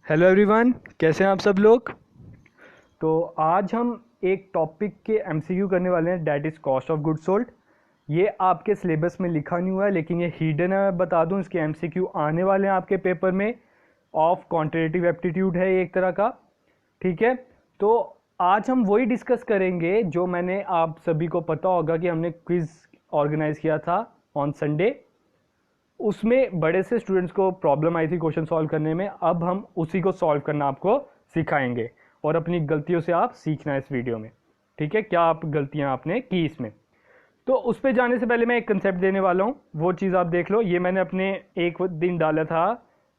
Hello everyone, कैसे हैं आप सब लोग। तो आज हम एक टॉपिक के एमसीक्यू करने वाले हैं, that is cost of good sold. ये आपके सिलेबस में लिखा नहीं हुआ है, लेकिन ये हिडन है। मैं बता दूं, इसके एमसीक्यू आने वाले हैं आपके पेपर में। ऑफ क्वांटिटेटिव एप्टीट्यूड है ये एक तरह का, ठीक है। तो आज हम वही डिस्कस करेंगे जो मैंने, आप सभी को पता होगा कि हमने क्विज ऑर्गेनाइज किया था ऑन संडे। उसमें बड़े से स्टूडेंट्स को प्रॉब्लम आई थी क्वेश्चन सॉल्व करने में। अब हम उसी को सॉल्व करना आपको सिखाएंगे और अपनी गलतियों से आप सीखना है इस वीडियो में, ठीक है। क्या आप गलतियां आपने की इसमें। तो उस पर जाने से पहले मैं एक कंसेप्ट देने वाला हूँ, वो चीज़ आप देख लो। ये मैंने अपने एक दिन डाला था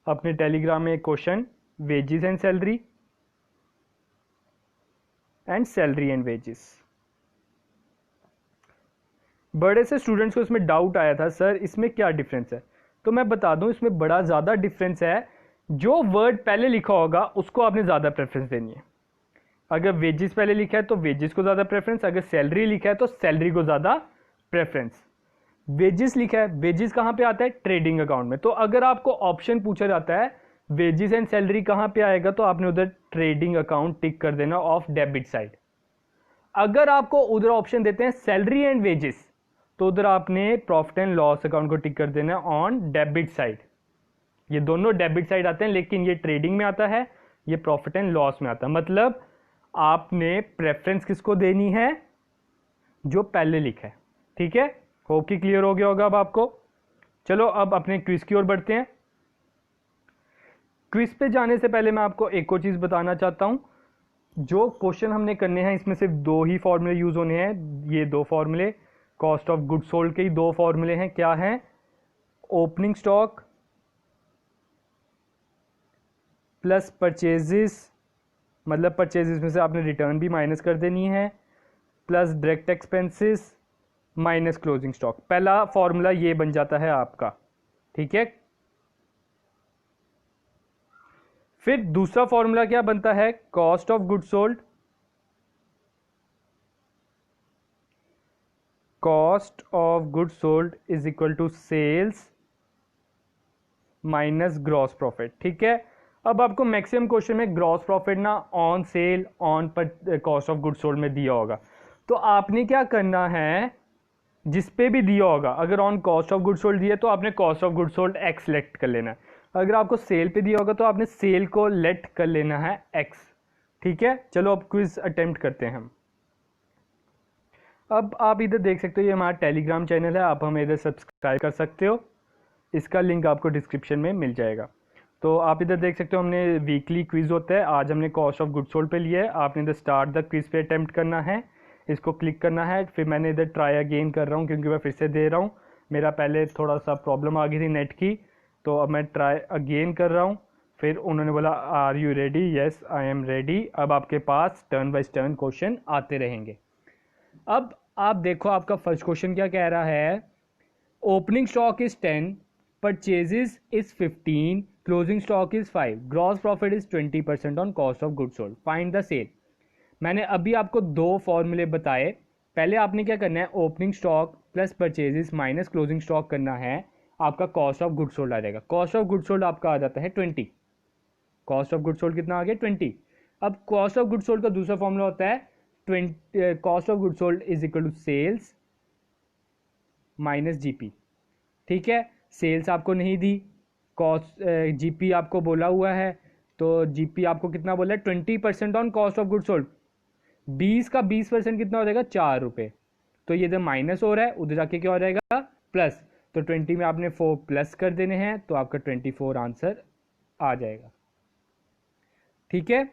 अपने टेलीग्राम में एक question, wages and salary and wages. बड़े से स्टूडेंट्स को इसमें डाउट आया था, सर इसमें क्या डिफरेंस है। तो मैं बता दूं, इसमें बड़ा ज़्यादा डिफरेंस है। जो वर्ड पहले लिखा होगा उसको आपने ज़्यादा प्रेफरेंस देनी है। अगर वेजेस पहले लिखा है तो वेजेस को ज़्यादा प्रेफरेंस, अगर सैलरी लिखा है तो सैलरी को ज़्यादा प्रेफरेंस। वेजेस लिखा है, वेजेस कहाँ पे आता है, ट्रेडिंग अकाउंट में। तो अगर आपको ऑप्शन पूछा जाता है वेजेस एंड सैलरी कहाँ पे आएगा, तो आपने उधर ट्रेडिंग अकाउंट टिक कर देना ऑफ डेबिट साइड। अगर आपको उधर ऑप्शन देते हैं सैलरी एंड वेजेस, तो उधर आपने प्रॉफिट एंड लॉस अकाउंट को टिक कर देना ऑन डेबिट साइड। ये दोनों डेबिट साइड आते हैं, लेकिन ये ट्रेडिंग में आता है, ये प्रॉफिट एंड लॉस में आता है। मतलब आपने प्रेफरेंस किसको देनी है, जो पहले लिखा है, ठीक है। होप कि क्लियर हो गया होगा अब आपको। चलो अब अपने क्विज की ओर बढ़ते हैं। क्विज पे जाने से पहले मैं आपको एक और चीज बताना चाहता हूं। जो क्वेश्चन हमने करने हैं इसमें सिर्फ दो ही फॉर्मूले यूज होने हैं। ये दो फॉर्मूले कॉस्ट ऑफ गुड सोल्ड के ही दो फॉर्मूले हैं। क्या हैं, ओपनिंग स्टॉक प्लस परचेजेस, मतलब परचेजेस में से आपने रिटर्न भी माइनस कर देनी है, plus direct expenses minus closing stock. पहला फॉर्मूला ये बन जाता है आपका, ठीक है। फिर दूसरा फॉर्मूला क्या बनता है, cost of good sold, cost of good sold is equal to sales minus gross profit, ठीक है। अब आपको मैक्सिमम क्वेश्चन में ग्रॉस प्रॉफिट ना ऑन सेल ऑन पर कॉस्ट ऑफ गुड सोल्ड में दिया होगा। तो आपने क्या करना है, जिस पे भी दिया होगा, अगर on cost of good sold दिया तो आपने cost of good sold x select कर लेना है। अगर आपको सेल पे दिया होगा तो आपने सेल को लेट कर लेना है एक्स, ठीक है। चलो अब क्विज अटेम्प्ट करते हैं हम। अब आप इधर देख सकते हो, ये हमारा टेलीग्राम चैनल है, आप हमें इधर सब्सक्राइब कर सकते हो। इसका लिंक आपको डिस्क्रिप्शन में मिल जाएगा। तो आप इधर देख सकते हो, हमने वीकली क्विज होता है। आज हमने कॉस्ट ऑफ गुड सोल्ड पे लिया है। आपने इधर स्टार्ट द क्विज पे अटेम्प्ट करना है, इसको क्लिक करना है। फिर मैंने इधर ट्राई अगेन कर रहा हूँ, क्योंकि मैं फिर से दे रहा हूँ। मेरा पहले थोड़ा सा प्रॉब्लम आ गई थी नेट की, तो अब मैं ट्राई अगेन कर रहा हूँ। फिर उन्होंने बोला are you ready, yes I am ready. अब आपके पास टर्न बाई टर्न क्वेश्चन आते रहेंगे। अब आप देखो, आपका फर्स्ट क्वेश्चन क्या कह रहा है, opening stock is 10, purchases is 15, closing stock is 5, gross profit is 20% on cost of good sold, find the sale. मैंने अभी आपको दो फॉर्मूले बताए। पहले आपने क्या करना है, opening stock plus purchases minus closing stock करना है, आपका कॉस्ट ऑफ गुड सोल्ड आ जाएगा। कॉस्ट ऑफ गुड सोल्ड आपका आ जाता है 20। कॉस्ट ऑफ गुड सोल्ड कितना आ गया, 20। अब कॉस्ट ऑफ गुड सोल्ड का दूसरा फॉर्मूला होता है 20, cost of good sold is equal to sales minus GP, ठीक है। सेल्स आपको नहीं दी, कॉस्ट जीपी आपको बोला हुआ है। तो जीपी आपको कितना बोला है, 20% on cost of good sold. 20 का 20% कितना हो जाएगा, 4 रुपये। तो ये इधर माइनस हो रहा है, उधर जाके क्या हो जाएगा, प्लस। तो 20 में आपने 4 प्लस कर देने हैं, तो आपका 24 आंसर आ जाएगा, ठीक है।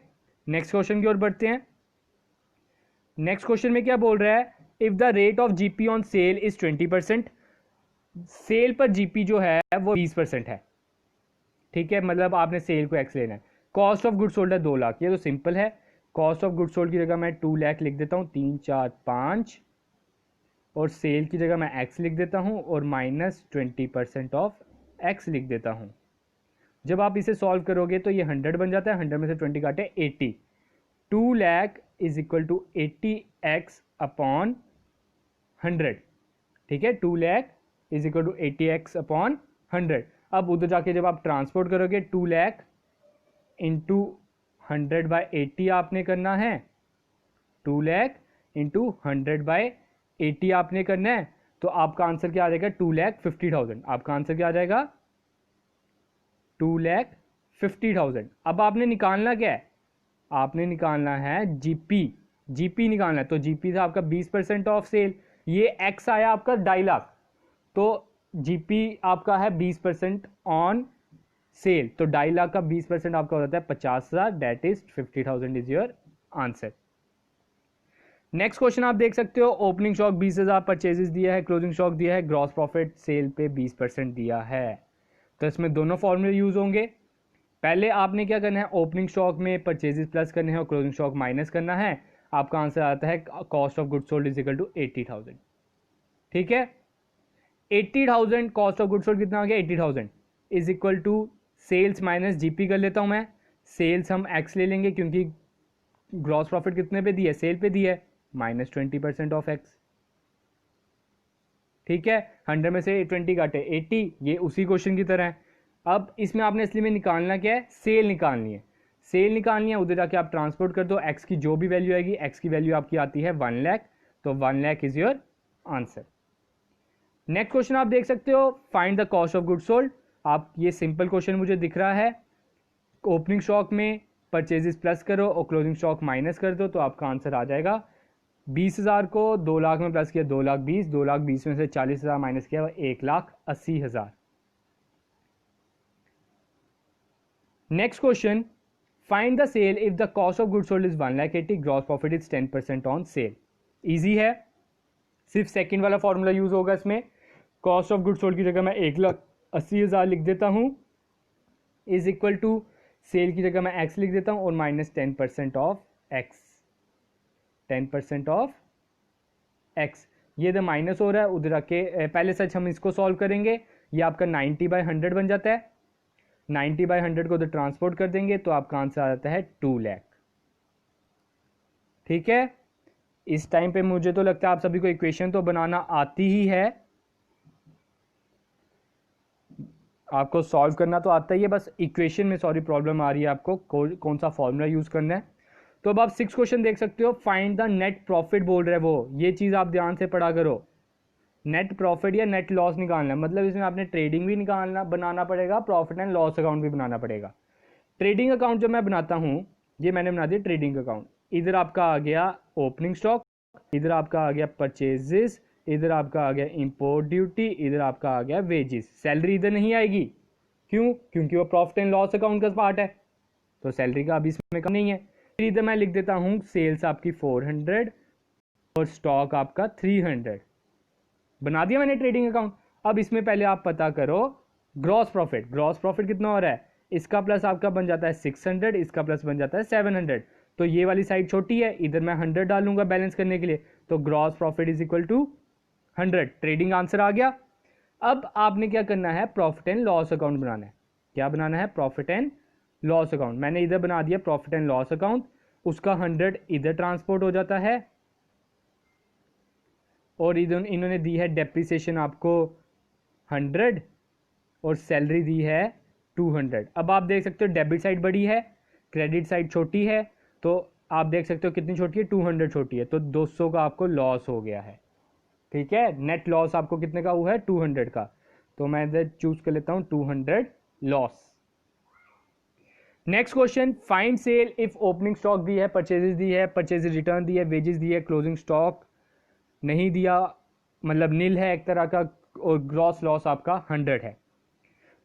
नेक्स्ट क्वेश्चन की ओर बढ़ते हैं। नेक्स्ट क्वेश्चन में क्या बोल रहा है, if the rate of GP on sale is 20%, sale पर जीपी जो है वो 20% है, ठीक है। मतलब आपने सेल को एक्स लेना है। कॉस्ट ऑफ गुड सोल्ड है 2 लाख, ये तो सिंपल है। कॉस्ट ऑफ गुड सोल्ड की जगह मैं 2 लाख लिख देता हूँ, 3 4 5, और सेल की जगह मैं एक्स लिख देता हूँ, और माइनस 20% ऑफ एक्स लिख देता हूँ। जब आप इसे सॉल्व करोगे तो ये 100 बन जाता है, 100 में से 20 काटे 80। 2 lakh is equal to 80x upon 100, ठीक है। 2 lakh is equal to 80x upon 100। अब उधर जाके जब आप ट्रांसपोर्ट करोगे, 2 लाख इंटू 100/80 आपने करना है, 2 लाख इंटू 100/80 आपने करना है, तो आपका आंसर क्या आ जाएगा 2,50,000। आपका आंसर क्या आ जाएगा 2,50,000। अब आपने निकालना क्या है, आपने निकालना है जीपी, जीपी निकालना है। तो जीपी था आपका 20% ऑफ सेल, ये एक्स आया आपका 2.5 लाख, तो जीपी आपका है 20% ऑन सेल, तो 2.5 लाख का 20% आपका हो जाता है 50,000, that is 50,000 is your answer. Next question आप देख सकते हो, ओपनिंग स्टॉक 20,000 परचेजेस दिया है, क्लोजिंग स्टॉक दिया है, ग्रॉस प्रॉफिट सेल पे 20% दिया है। तो इसमें दोनों फॉर्मूले यूज होंगे। पहले आपने क्या करना है, ओपनिंग स्टॉक में परचेजेस प्लस करने हैं और क्लोजिंग स्टॉक माइनस करना है। आपका आंसर आता है cost of goods sold is equal to 80,000। ठीक है, 80,000 कॉस्ट ऑफ गुड्स सोल्ड कितना आ गया 80,000 is equal to sales minus GP कर लेता हूं मैं। सेल्स हम एक्स ले लेंगे क्योंकि ग्रॉस प्रॉफिट कितने पे दिया है, सेल पे दिया है, माइनस 20% ऑफ एक्स। ठीक है, 100 में से 20 काटे 80, ये उसी क्वेश्चन की तरह है। अब इसमें आपने असली में निकालना क्या है, सेल निकालनी है। सेल निकालनी है, उधर जाके आप ट्रांसपोर्ट कर दो, एक्स की जो भी वैल्यू आएगी, एक्स की वैल्यू आपकी आती है 1 लाख, तो 1 lakh is your answer. Next question आप देख सकते हो, find the cost of goods sold. आप ये सिंपल क्वेश्चन मुझे दिख रहा है, ओपनिंग स्टॉक में परचेजेस प्लस करो और क्लोजिंग स्टॉक माइनस कर दो, तो आपका आंसर आ जाएगा 20,000 को 2 लाख में प्लस किया 2,20,000, 2,20,000 में से 40,000 माइनस किया 1,80,000। Next question, find the sale if the cost of goods sold is 1,80,000, gross profit is 10% on sale. Easy है, सिर्फ सेकंड वाला फॉर्मूला यूज होगा इसमें। कॉस्ट ऑफ गुड्स सोल्ड की जगह मैं 1,80,000 लिख देता हूं, इज इक्वल टू सेल की जगह मैं एक्स लिख देता हूं और minus 10% of x, 10% of x. ये इधर माइनस हो रहा है, उधर आके पहले सच हम इसको सॉल्व करेंगे, ये आपका 90/100 बन जाता है, 90/100 को उधर ट्रांसपोर्ट कर देंगे तो आपका आंसर आ जाता है 2 लाख। ठीक है, इस टाइम पे मुझे तो लगता है आप सभी को इक्वेशन तो बनाना आती ही है, आपको सॉल्व करना तो आता ही है, बस इक्वेशन में सॉरी प्रॉब्लम आ रही है आपको कौन सा फॉर्मूला यूज करना है। तो अब आप 6 क्वेश्चन देख सकते हो, फाइंड द नेट प्रॉफिट बोल रहे हैं वो, ये चीज आप ध्यान से पढ़ा करो। नेट प्रॉफिट या नेट लॉस निकालना है, मतलब इसमें आपने ट्रेडिंग भी निकालना बनाना पड़ेगा, प्रॉफिट एंड लॉस अकाउंट भी बनाना पड़ेगा। ट्रेडिंग अकाउंट जो मैं बनाता हूं, ये मैंने बना दिया ट्रेडिंग अकाउंट। इधर आपका आ गया ओपनिंग स्टॉक, इधर आपका आ गया परचेजेस, इधर आपका आ गया इंपोर्ट ड्यूटी, इधर आपका आ गया वेजेस। सैलरी इधर नहीं आएगी, क्यों, क्योंकि वो प्रॉफिट एंड लॉस अकाउंट का पार्ट है, तो सैलरी का अभी इसमें कम नहीं है। फिर इधर मैं लिख देता हूं सेल्स आपकी 400 और स्टॉक आपका 300, बना दिया मैंने ट्रेडिंग अकाउंट। अब इसमें पहले आप पता करो ग्रॉस प्रॉफिट, ग्रॉस प्रॉफिट कितना हो रहा है, इसका प्लस आपका बन जाता है 600, इसका प्लस बन जाता है 700, तो ये वाली साइड छोटी है, इधर मैं 100 डालूंगा बैलेंस करने के लिए, तो gross profit is equal to 100, trading answer आ गया। अब आपने क्या करना है, प्रॉफिट एंड लॉस अकाउंट बनाना है। क्या बनाना है, प्रॉफिट एंड लॉस अकाउंट। मैंने इधर बना दिया प्रॉफिट एंड लॉस अकाउंट, उसका 100 इधर ट्रांसपोर्ट हो जाता है, और इधर इन्होंने दी है डेप्रिसिएशन आपको 100 और सैलरी दी है 200। अब आप देख सकते हो डेबिट साइड बड़ी है, क्रेडिट साइड छोटी है, तो आप देख सकते हो कितनी छोटी है, 200 छोटी है, तो 200 का आपको लॉस हो गया है। ठीक है, नेट लॉस आपको कितने का हुआ है 200 का, तो मैं इधर चूज कर लेता हूं 200 loss. Next question, find sale if opening stock दी है, परचेजेस दी है, परचेजेस रिटर्न दी है, वेजेस दी है, क्लोजिंग स्टॉक नहीं दिया, मतलब नील है एक तरह का, और ग्रॉस लॉस आपका 100 है।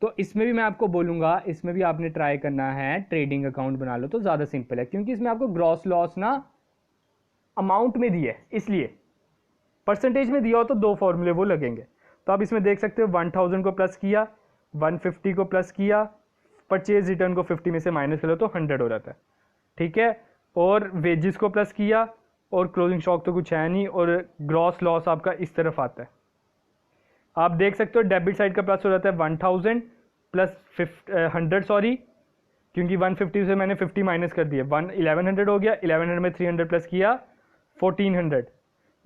तो इसमें भी मैं आपको बोलूंगा, इसमें भी आपने ट्राई करना है ट्रेडिंग अकाउंट बना लो तो ज़्यादा सिंपल है, क्योंकि इसमें आपको ग्रॉस लॉस ना अमाउंट में दिया है, इसलिए परसेंटेज में दिया हो तो 2 फॉर्मूले वो लगेंगे। तो आप इसमें देख सकते हो 1000 को प्लस किया, 150 को प्लस किया, परचेज रिटर्न को 50 में से माइनस करो तो 100 हो जाता है। ठीक है, और वेजेस को प्लस किया, और क्लोजिंग स्टॉक तो कुछ है नहीं, और ग्रॉस लॉस आपका इस तरफ आता है। आप देख सकते हो डेबिट साइड का प्लस हो जाता है 1000 प्लस 100 सॉरी, क्योंकि 150 से मैंने 50 माइनस कर दिया, 1100 हो गया, 1100 में 300 प्लस किया 1400।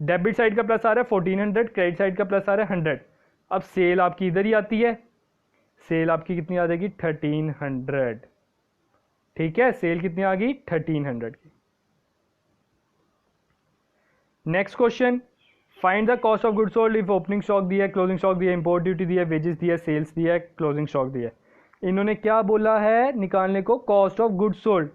डेबिट साइड का प्लस आ रहा है 1400, क्रेडिट साइड का प्लस आ रहा है 100। अब सेल आपकी इधर ही आती है, सेल आपकी कितनी आ जाएगी 1300। ठीक है, सेल कितनी आ गई 1300 की। Next question, find the cost of good sold if opening stock दिया है, क्लोजिंग स्टॉक दिया है, इंपोर्ट ड्यूटी दिया है, वेजेस दिया है, सेल्स दिया है, क्लोजिंग स्टॉक दिया है। इन्होंने क्या बोला है निकालने को, कॉस्ट ऑफ गुड सोल्ड।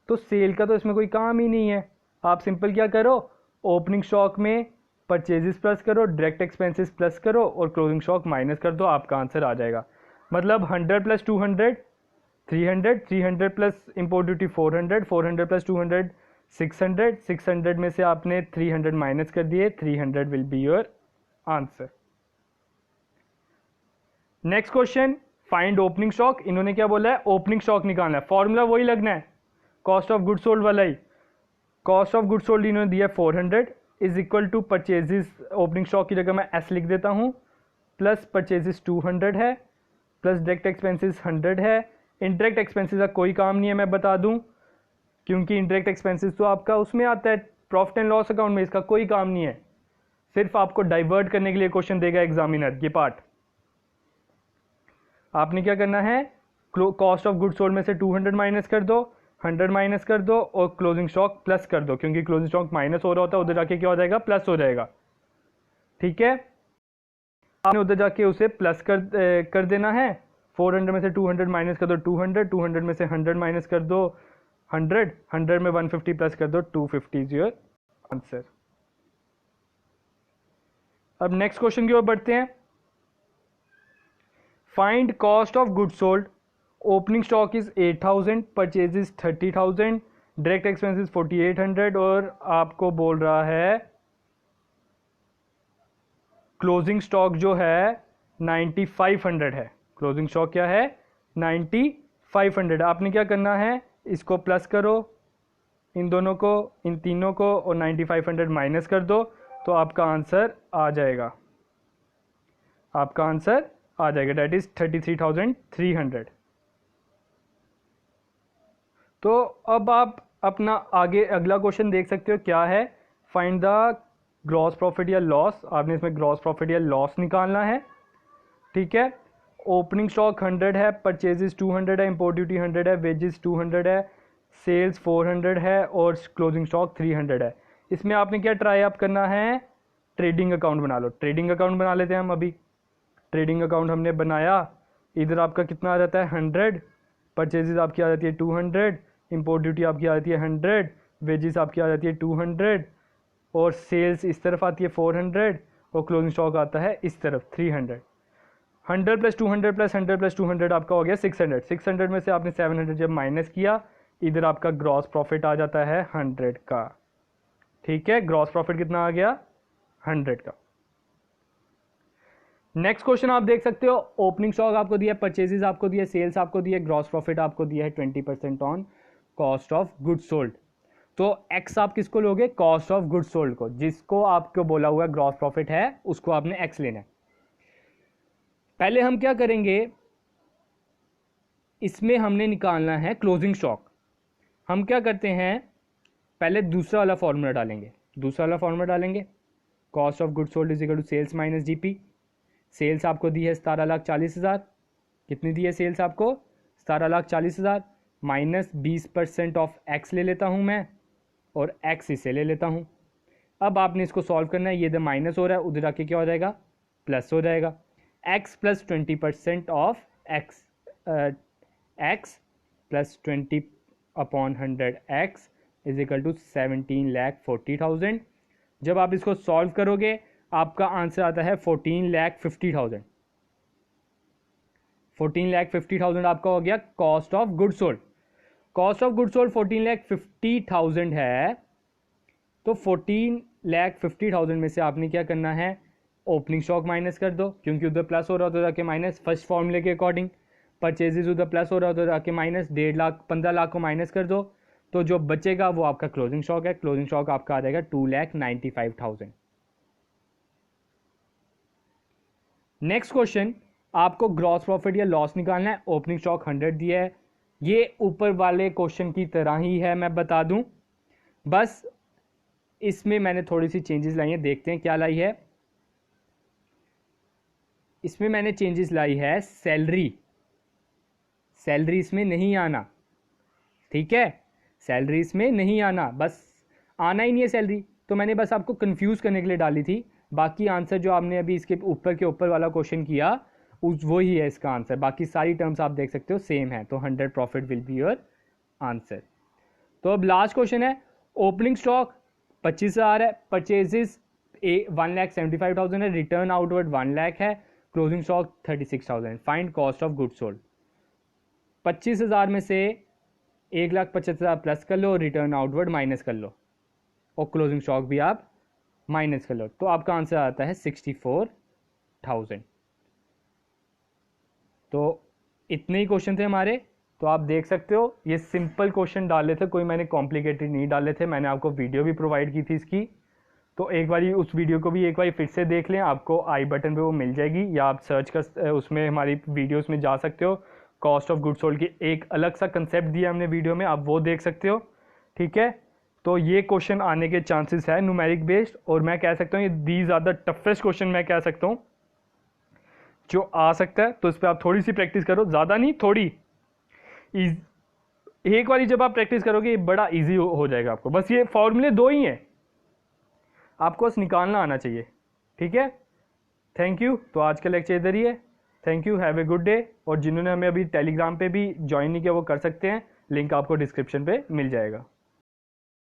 तो सेल का तो इसमें कोई काम ही नहीं है, आप सिंपल क्या करो, ओपनिंग स्टॉक में परचेजेस प्लस करो, डायरेक्ट एक्सपेंसेस प्लस करो और क्लोजिंग स्टॉक माइनस कर दो, आपका आंसर आ जाएगा। मतलब 100 plus 200 300, 300 plus import duty 400, 400 plus 200 600, 600 में से आपने 300 माइनस कर दिए, 300 will be your answer. Next question, find opening stock. इन्होंने क्या बोला है, ओपनिंग स्टॉक निकालना है, फॉर्मूला वही लगना है, कॉस्ट ऑफ गुड सोल्ड वाला ही। कॉस्ट ऑफ गुड सोल्ड इन्होंने दिया 400 is equal to purchases, opening stock की जगह मैं एस लिख देता हूं, प्लस परचेजेस 200 है, प्लस डायरेक्ट एक्सपेंसेस 100 है। इनडायरेक्ट एक्सपेंसेस का कोई काम नहीं है, मैं बता दूं, क्योंकि इनडायरेक्ट एक्सपेंसेस तो आपका उसमें आता है प्रॉफिट एंड लॉस अकाउंट में, इसका कोई काम नहीं है, सिर्फ आपको डाइवर्ट करने के लिए क्वेश्चन देगा एग्जामिनर। ये पार्ट आपने क्या करना है, कॉस्ट ऑफ गुड सोल्ड में से 200 माइनस कर दो, 100 माइनस कर दो और क्लोजिंग स्टॉक प्लस कर दो, क्योंकि क्लोजिंग स्टॉक माइनस हो रहा होता है, उधर जाके क्या हो जाएगा, प्लस हो जाएगा। ठीक है, आपने उधर जाके उसे प्लस कर देना है। 400 में से 200 माइनस कर दो 200, 200 में से 100 माइनस कर दो 100, 100 में 150 प्लस कर दो 250 इज योर आंसर। अब नेक्स्ट क्वेश्चन की ओर बढ़ते हैं। Find cost of good sold, opening stock is 8000, purchases 30,000, direct expenses 4800 और आपको बोल रहा है क्लोजिंग स्टॉक जो है 9500 है। क्लोजिंग स्टॉक क्या है, 9500। आपने क्या करना है, इसको प्लस करो, इन दोनों को, इन तीनों को, और 9500 माइनस कर दो, तो आपका आंसर आ जाएगा, आपका आंसर आ जाएगा, डेट इज 33,300। तो अब आप अपना आगे अगला क्वेश्चन देख सकते हो, क्या है, फाइंड द ग्रॉस प्रॉफिट या लॉस। आपने इसमें ग्रॉस प्रॉफिट या लॉस निकालना है। ठीक है, ओपनिंग स्टॉक 100 है, परचेजेस 200 है, इंपोर्ट ड्यूटी 100 है, वेजेस 200 है, सेल्स 400 है और क्लोजिंग स्टॉक 300 है। इसमें आपने क्या ट्राई आप करना है, ट्रेडिंग अकाउंट बना लो। ट्रेडिंग अकाउंट बना लेते हैं हम अभी। ट्रेडिंग अकाउंट हमने बनाया, इधर आपका कितना आ जाता है 100, परचेजेस आपकी आ जाती है 200, इंपोर्ट ड्यूटी आपकी आ जाती है 100, वेजेस आपकी आ जाती है 200 और सेल्स इस तरफ आती है 400 और क्लोजिंग स्टॉक आता है इस तरफ 300। 100 प्लस 200 प्लस 100 प्लस 200 आपका हो गया 600। 600 में से आपने 700 जब माइनस किया, इधर आपका ग्रॉस प्रॉफिट आ जाता है 100 का। ठीक है, ग्रॉस प्रॉफिट कितना आ गया 100 का। नेक्स्ट क्वेश्चन आप देख सकते हो, ओपनिंग स्टॉक आपको दिया, परचेजेस आपको दिया, सेल्स आपको दिया, ग्रॉस प्रॉफिट आपको दिया है 20% on cost of good sold. तो एक्स आप किसको लोगे, कॉस्ट ऑफ गुड सोल्ड को, जिसको आपको बोला हुआ ग्रॉस प्रॉफिट है उसको आपने एक्स लेना है। पहले हम क्या करेंगे, इसमें हमने निकालना है क्लोजिंग स्टॉक। हम क्या करते हैं, पहले दूसरा वाला फॉर्मूला डालेंगे। दूसरा वाला फॉर्मूला डालेंगे, cost of good sold is equal to sales minus GP. Sales आपको दी है 17,40,000, कितनी दी है सेल्स आपको 17,40,000, माइनस 20% ऑफ एक्स ले लेता हूं मैं और एक्स इसे ले लेता हूं। अब आपने इसको सॉल्व करना है, ये इधर माइनस हो रहा है, उधर आके क्या हो जाएगा, प्लस हो जाएगा। X plus 20% of x, x plus 20/100 x is equal to 17,40,000। जब आप इसको सॉल्व करोगे आपका आंसर आता है 14,50,000। 14,50,000 आपका हो गया cost of good sold. Cost of good sold 14,50,000 है, तो 14,50,000 में से आपने क्या करना है, ओपनिंग स्टॉक माइनस कर दो, क्योंकि उधर प्लस हो रहा होता जाके माइनस, फर्स्ट फॉर्मूले के अकॉर्डिंग। परचेजेस उधर प्लस हो रहा होता जाके माइनस, 1.5 लाख 15 लाख को माइनस कर दो, तो जो बचेगा वो आपका क्लोजिंग स्टॉक है। क्लोजिंग स्टॉक आपका आ जाएगा 2,95,000। नेक्स्ट क्वेश्चन, आपको ग्रॉस प्रॉफिट या लॉस निकालना है। ओपनिंग स्टॉक 100 दिया है, ये ऊपर वाले क्वेश्चन की तरह ही है, मैं बता दूं, बस इसमें मैंने थोड़ी सी चेंजेस लाई है। देखते हैं क्या लाई है। इसमें मैंने चेंजेस लाई है, सैलरी, सैलरी इसमें नहीं आना। ठीक है, सैलरी इसमें नहीं आना, बस आना ही नहीं है सैलरी, तो मैंने बस आपको कंफ्यूज करने के लिए डाली थी। बाकी आंसर जो आपने अभी इसके ऊपर के ऊपर वाला क्वेश्चन किया उस वो ही है इसका आंसर, बाकी सारी टर्म्स आप देख सकते हो सेम है, तो 100 profit will be your answer. तो अब लास्ट क्वेश्चन है, ओपनिंग स्टॉक 25,000 है, परचेजेस 1,75,000 है, रिटर्न आउटवर्ड 1 लाख है, closing stock 36,000, find cost of good sold. 25,000 में से 1,75,000 प्लस कर लो, रिटर्न आउटवर्ड माइनस कर लो, और क्लोजिंग स्टॉक भी आप माइनस कर लो, तो आपका आंसर आता है 64,000। तो इतने ही क्वेश्चन थे हमारे, तो आप देख सकते हो ये सिंपल क्वेश्चन डाले थे, कोई मैंने कॉम्प्लिकेटेड नहीं डाले थे, मैंने आपको वीडियो भी प्रोवाइड की थी इसकी, तो एक बार उस वीडियो को भी एक बार फिर से देख लें, आपको आई बटन पे वो मिल जाएगी, या आप सर्च कर उसमें हमारी वीडियोस में जा सकते हो, कॉस्ट ऑफ गुड सोल्ड की एक अलग सा कंसेप्ट दिया हमने वीडियो में, आप वो देख सकते हो। ठीक है, तो ये क्वेश्चन आने के चांसेस है न्यूमेरिक बेस्ड, और मैं कह सकता हूँ ये these are the toughest question मैं कह सकता हूँ जो आ सकता है, तो इस पर आप थोड़ी सी प्रैक्टिस करो, ज़्यादा नहीं थोड़ी, एक बारी जब आप प्रैक्टिस करोगे ये बड़ा इजी हो जाएगा आपको, बस ये फॉर्मूले दो ही हैं, आपको बस निकालना आना चाहिए। ठीक है, थैंक यू, तो आज का लेक्चर इधर ही है, thank you, have a good day. और जिन्होंने हमें अभी टेलीग्राम पे भी ज्वाइन नहीं किया वो कर सकते हैं, लिंक आपको डिस्क्रिप्शन पे मिल जाएगा।